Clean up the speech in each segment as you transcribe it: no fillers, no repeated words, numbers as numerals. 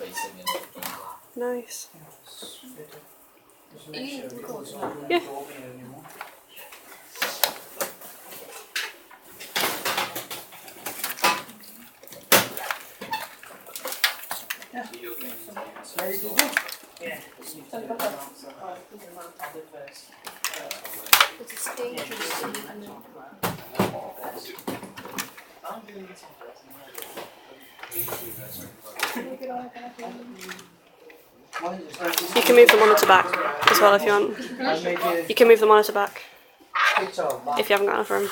facing and everything. Nice. Are you recording? Yeah. It's dangerous. You can move the monitor back as well if you want. You can move the monitor back if you haven't got enough room.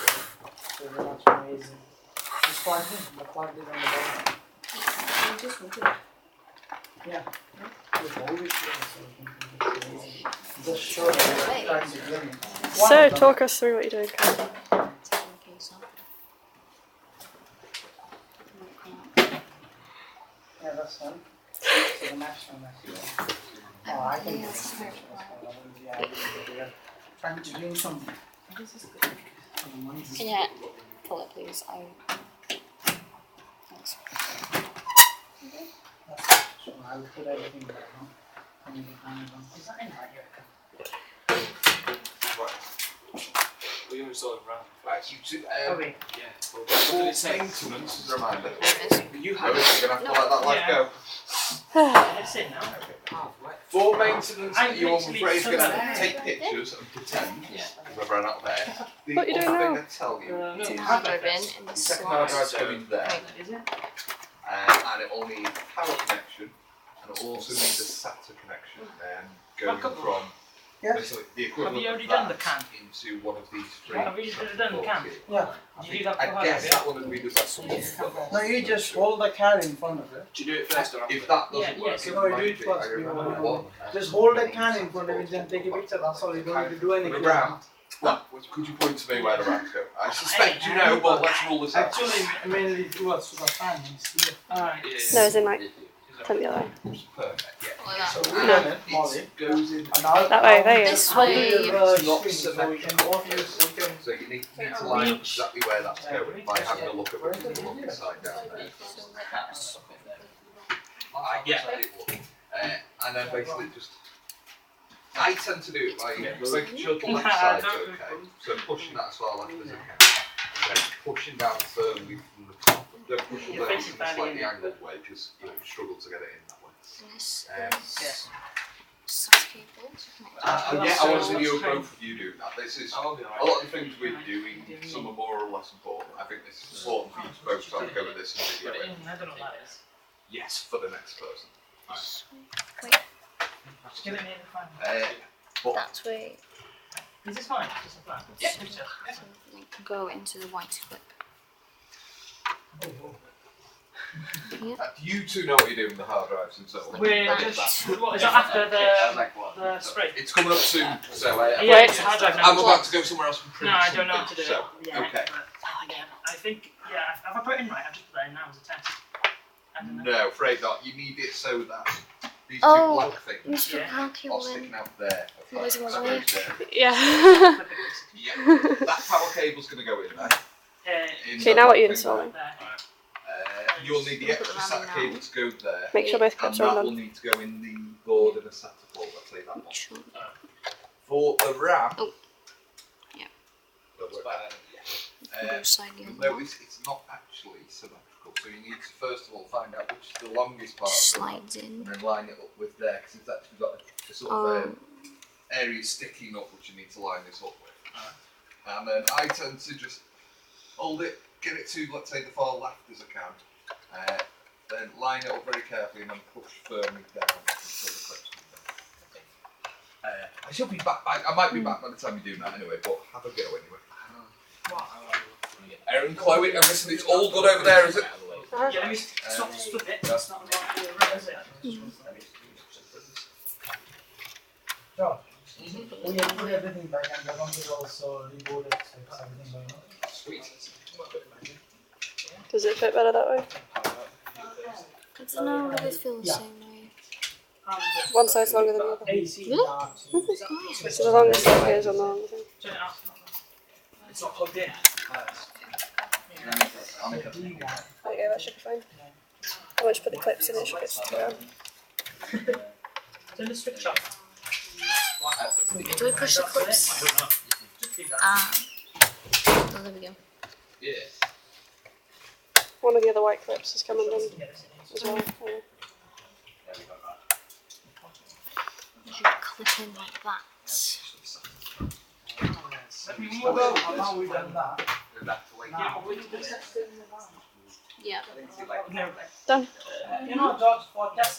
So, talk us through what you're doing, Karen. Yeah, that's fine. So the national message. Oh, I think it's trying to bring some. Can you pull it, please? Thanks. So I'll put everything back now. Is that in right here? We always saw it around. Right, you two, Okay. Yeah. for What did it say? maintenance, as a reminder. You No, had you're gonna have to let that light go. It's in now. For maintenance, I you, I'm literally afraid, said gonna that. have to take pictures and pretend we've run out there. The What are you doing other now? thing I tell you, It's an is hard drive in the the second hard slots. drive's going there, Is it? and it will need a power connection, and it will also need a SATA connection, going from Yeah. basically the equivalent Have you already of done that the can? into one of these three. Have you done the can? ports here. Yeah. I Did you do think- that for I her? guess that one would be the best one. No, you just hold the can in front of it. Do you do it first or after? If that doesn't Yeah, work, yes, it no, you might do it be- first, I you remember know, one. Just hold the can in front of it and take a picture. That's all. You don't need to do anything. The ramp. Well, could you point to me where the ramps go? I suspect you know, but let's rule this out. Actually, mainly towards the fan. Alright. No, as in like, turn the other way. Perfect, yeah. Like that. So we done it, Molly. It goes in. And I'll, That way, there you go. This I'll do way. your It's not screen so we can walk you. So you need to line up exactly where that's going by having a look at the look side down there. Yeah. And then basically just. I tend to do it by making sure the left side's okay. So pushing that as far left as I can. Then pushing down firmly from the top. Don't push it down in a slightly angled way because you struggle to get it in that way. This Yes. SAS cables. I want to see you both of you do that. This is I'll be a alright. lot of things we're doing. Some are more or less important. I think this is important for you to both try and go with this and Put video it it. in. I don't know what that is. Yes, for the next person. Get it in the fan. But That way. Is this fine? Just a fan? Yeah. Picture. Like, go into the white clip. you two know what you're doing with the hard drives and so on. We're just. What is that after the spray? It's coming up soon, so Yeah, it's hard drive now. I'm about to go somewhere else and print No, I don't know how to something, do it. so, Yeah, okay. but, yeah, I think, yeah, have I put it in right? I've just put that in now as a test. I don't know. No, afraid not. You need it so that these two Oh, black things Mr. Yeah. are Parker sticking in. out there. Always That was goes weird. there. Yeah. Flip it, basically. Yeah, that power cable's going to go in there. In Okay, the now what are you thing installing? There. You'll need the Put extra them on SATA now. cable to go there. Make sure both And clips are that will undone. need to go in the board in a SATA port, let's say that one. Sure. For the RAM, Oh. Yeah. Go side the other one. notice it's not actually symmetrical, so you need to first of all find out which is the longest part of the RAM, Slides in. and then line it up with there, because it's actually got a sort of area sticking up which you need to line this up with. And then I tend to just hold it, get it to, let's say, the far left as I can, then line it up very carefully and then push firmly down until the clips come down. I should be back, I might be back by the time you do that anyway, but have a go anyway. Aaron, Chloe, and listen, it's all good over there, is it? Yeah, let me stop split it. That's not the right way, is it? Josh, we have put everything back and the computer also rebooted, so it's everything going on. Sweet. Does it fit better that way? I don't know, I just feel the same way. One side's longer than the other. AC Really? darts. This is the longest that appears on the long thing. Turn it off. It's not plugged in. Okay, that should be fine. Once you put the clips in, it should get stuck around. Turn the switch off. Do we push the clips? Ah. Oh, there we go. Yeah. One of the other white clips is coming in as well. Yeah. You should clip in like that. Well, now we've done that. Now, Yeah. Done. you know, George, for testing.